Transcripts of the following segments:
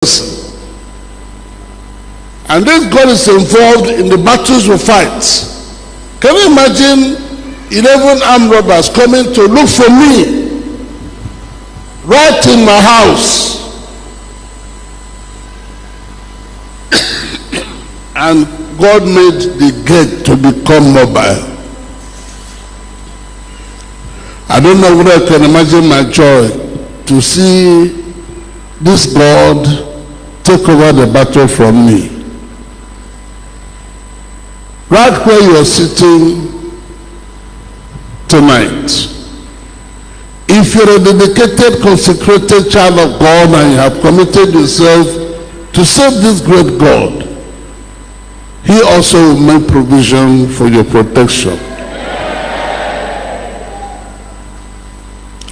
person. And this God is involved in the battles we fight. Can you imagine 11 armed robbers coming to look for me right in my house? And God made the gate to become mobile. I don't know whether I can imagine my joy to see this God take over the battle from me. Right where you are sitting tonight, if you're a dedicated, consecrated child of God and you have committed yourself to serve this great God, He also will make provision for your protection.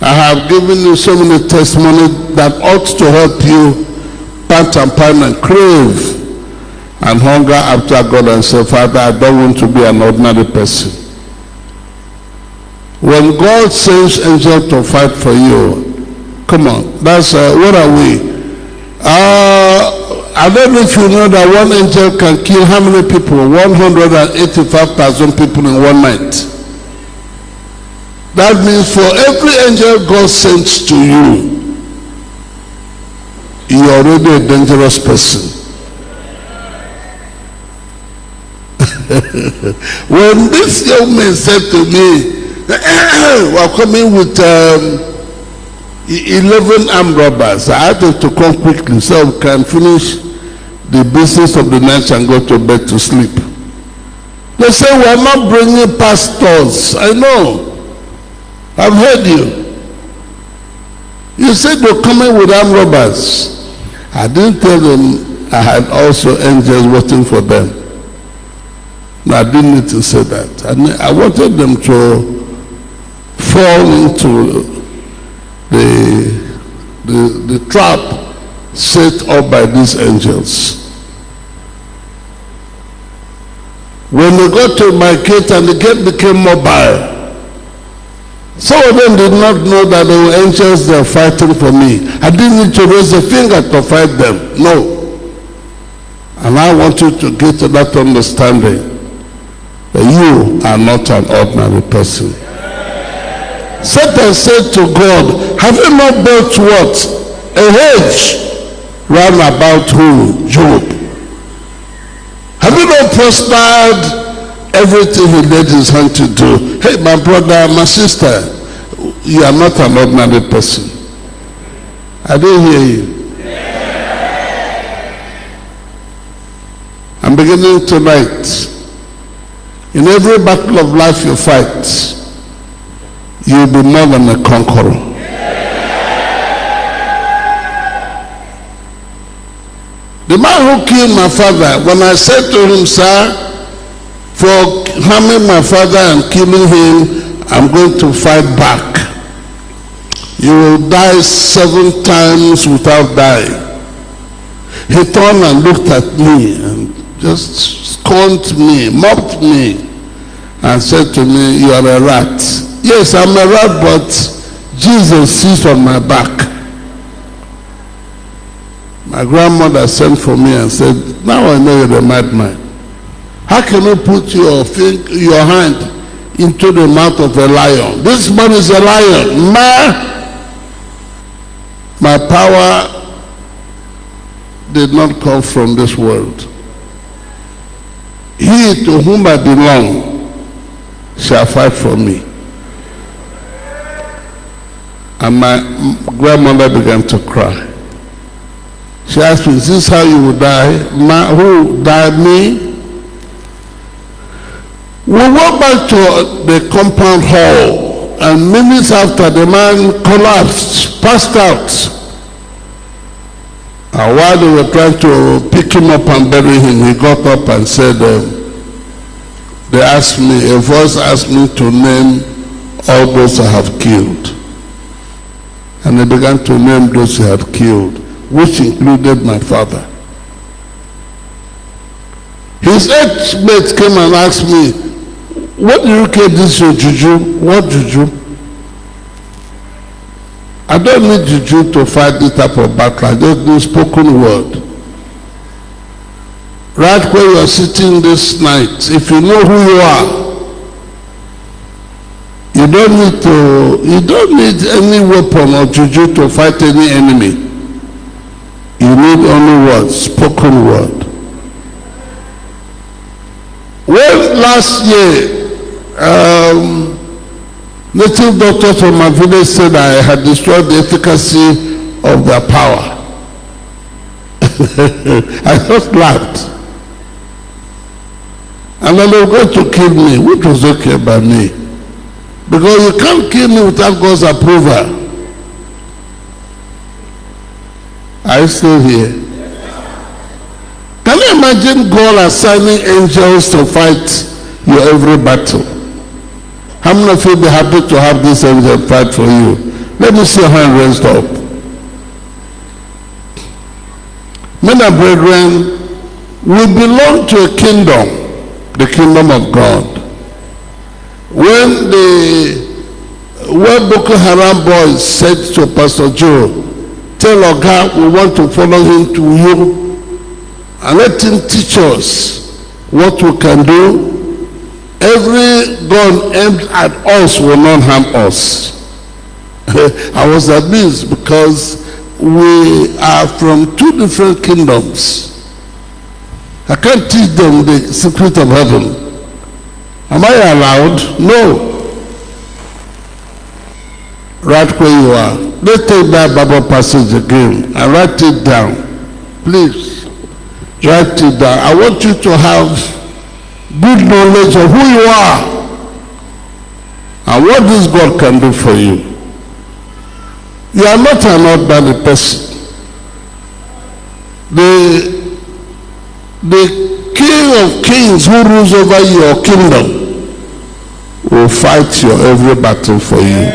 I have given you so many testimonies that ought to help you pant and pine and crave and hunger after God and say, Father, I don't want to be an ordinary person. When God sends angels to fight for you, come on, that's what are we? I don't know if you know that one angel can kill how many people? 185,000 people in one night. That means for every angel God sends to you, you're already a dangerous person. When this young man said to me, we're coming with 11 armed robbers, I had to come quickly so we can finish the business of the night and go to bed to sleep. They say we're not bringing pastors. I know. I've heard you. You said you're coming with armed robbers. I didn't tell them I had also angels waiting for them. No, I didn't need to say that. I wanted them to fall into the trap set up by these angels. When they got to my gate and the gate became mobile, some of them did not know that there were angels there fighting for me. I didn't need to raise a finger to fight them. No. And I want you to get to that understanding that you are not an ordinary person. Satan said to God, have you not built what? A hedge round about who? Job. Have you not prospered everything he laid his hand to do? Hey, my brother, my sister, you are not an ordinary person. I didn't hear you. I'm beginning tonight. In every battle of life you fight, you'll be more than a conqueror. The man who killed my father, when I said to him, sir, for harming my father and killing him, I'm going to fight back. You will die 7 times without dying. He turned and looked at me and just scorned me, mocked me, and said to me, you are a rat. Yes, I'm a rat, but Jesus sits on my back. My grandmother sent for me and said, now I know you're a madman. How can you put your hand into the mouth of a lion? This man is a lion. My power did not come from this world. He to whom I belong shall fight for me. And my grandmother began to cry. She asked me, is this how you will die? Who died? Me? We went back to the compound hall, and minutes after, the man collapsed, passed out. And while they were trying to pick him up and bury him, he got up and said, they asked me, a voice asked me to name all those I have killed. And he began to name those he had killed, which included my father. His ex-mate came and asked me, what do you kill this your juju? What juju? I don't need juju to fight this type of battle. I just need spoken word. Right where you are sitting this night, if you know who you are, you don't need any weapon or juju to fight any enemy. You need only word, spoken word. When last year, native doctors from my village said I had destroyed the efficacy of their power, I just laughed. And then they were going to kill me, which was okay by me. Because you can't kill me without God's approval. Are you still here? Can you imagine God assigning angels to fight your every battle? How many of you will be happy to have this angel fight for you? Let me see your hand raised up. Men and brethren, we belong to a kingdom, the kingdom of God. When Boko Haram boys said to Pastor Joe, tell Oga we want to follow him to you and let him teach us what we can do. Every gun aimed at us will not harm us. I was amazed because we are from two different kingdoms. I can't teach them the secret of heaven. Am I allowed? No. Right where you are. Let's take that Bible passage again and write it down. Please. Write it down. I want you to have good knowledge of who you are and what this God can do for you. You are not an ordinary person. The King of Kings who rules over your kingdom will fight your every battle for you.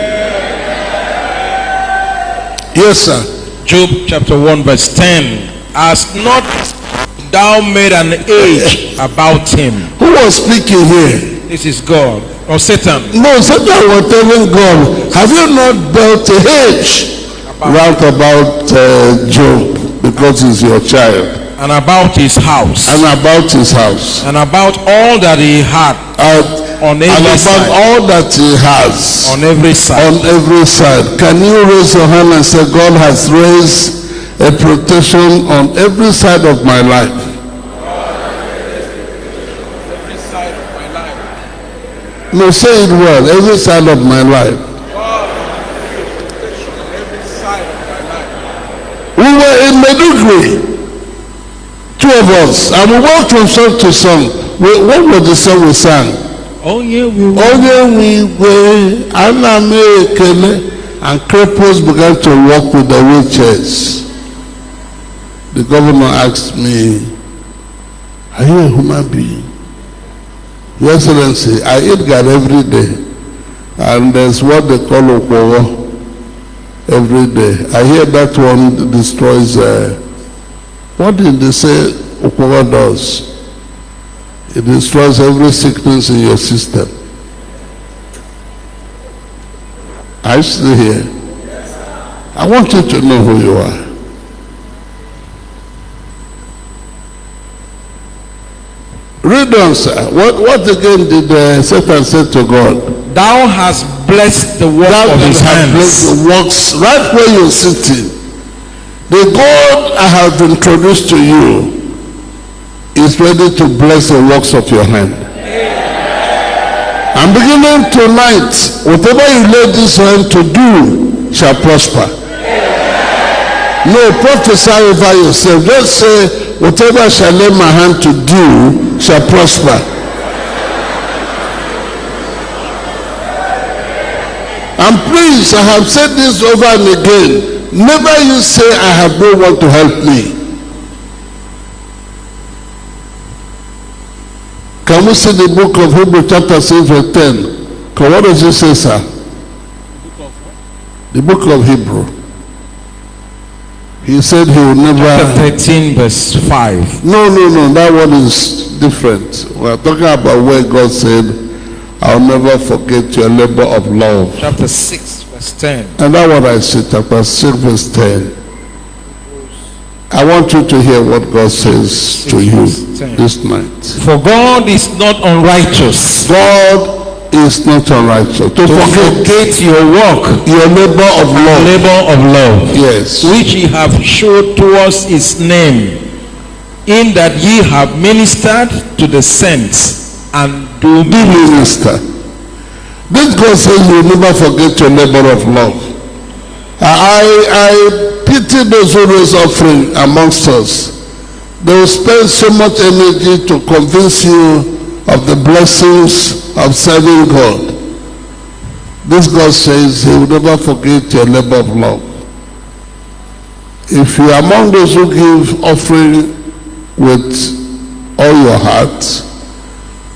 Yes, sir. Job chapter 1 verse 10. Has not thou made an hedge about him? Who was speaking here? This is God or Satan? No, Satan was telling God, have you not built a hedge round about Job because he's your child? And about his house. And about his house. And about all that he had. On every and about side. all that he has. On every side. On every side. Can you raise your hand and say, God has raised a protection on every side of my life? Every side of my life. No, say it well. Every side of my life. Protection on every side of my life. We were in Medugri. Two of us, and we walked from song to song. What was the song we sang? Oh yeah, we were. And cripples began to walk with the wheelchairs. The governor asked me, are you a human being? Your Excellency, I eat God every day. And there's what they call Okwowo every day. I hear that one destroys what did they say Okwowo does? It destroys every sickness in your system. Are you still here? I want you to know who you are. Read on, sir. What again did Satan say to God? Thou hast blessed the work of his hands. Blessed the works right where you're sitting. The God I have introduced to you is ready to bless the works of your hand. And beginning tonight, whatever you lay this hand to do shall prosper. No, prophesy over yourself. Just say, whatever I shall lay my hand to do shall prosper. And please, I have said this over and again. Never you say, I have no one to help me. Can we see the book of Hebrews chapter 6 verse 10? What does it say, sir? The book of Hebrew. He said he will never... Chapter 13 verse 5. No, that one is different. We are talking about where God said, I'll never forget your labor of love. Chapter 6 verse verse 10. And that's what I say, chapter 6, verse 10. I want you to hear what God says to you this night. For God is not unrighteous. God is not unrighteous. To forget your work, your labor of love. Labor of love. Yes. Which ye have showed towards his name, in that ye have ministered to the saints and do minister. This God says you will never forget your labor of love. I pity those who raise offering amongst us. They will spend so much energy to convince you of the blessings of serving God. This God says he will never forget your labor of love. If you are among those who give offering with all your heart,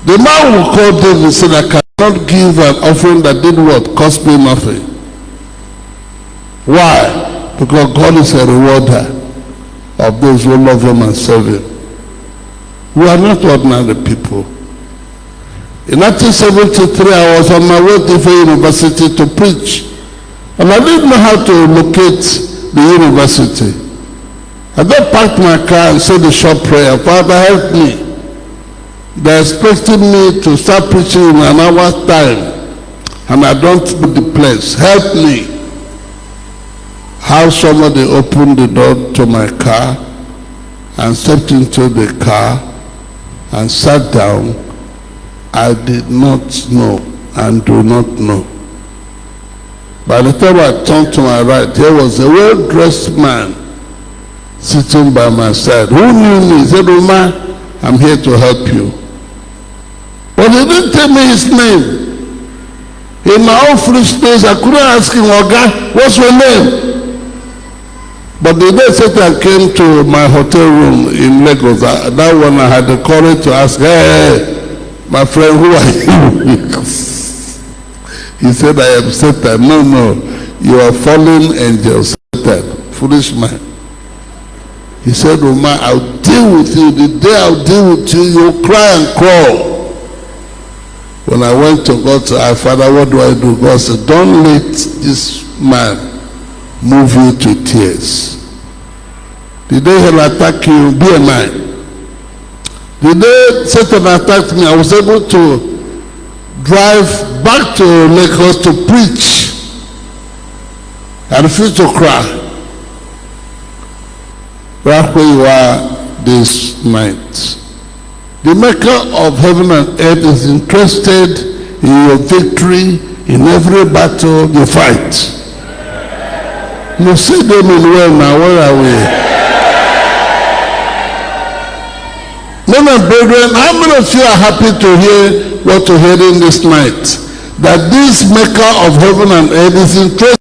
the man will call David and say, I cannot give an offering that did what? Cost me nothing. Why? Because God is a rewarder of those who love him and serve him. We are not ordinary people. In 1973, I was on my way to the university to preach. And I didn't know how to locate the university. I then parked my car and said the short prayer, Father, help me. They're expecting me to start preaching in an hour's time. And I don't know the place. Help me. How somebody opened the door to my car and stepped into the car and sat down, I did not know and do not know. By the time I turned to my right, there was a well-dressed man sitting by my side. Who knew me? He said, Uma, I'm here to help you. But he didn't tell me his name. In my own foolishness, I couldn't ask him, Oga, what's your name? But the day Satan came to my hotel room in Lagos, that one I had the courage to ask, hey, my friend, who are you? He said, I am Satan. No, you are fallen angel, Satan, foolish man. He said, Uma, I'll deal with you. The day I'll deal with you, you'll cry and crawl. When I went to God to ask, Father, what do I do? God said, don't let this man move you to tears. The day he'll attack you, be a man. The day Satan attacked me, I was able to drive back to Lagos to preach. I refused to cry. Right where you are this night. The maker of heaven and earth is interested in your victory in every battle you fight. You see them in well now, where are we? Men and brethren, how many of you are happy to hear what you're hearing this night? That this maker of heaven and earth is interested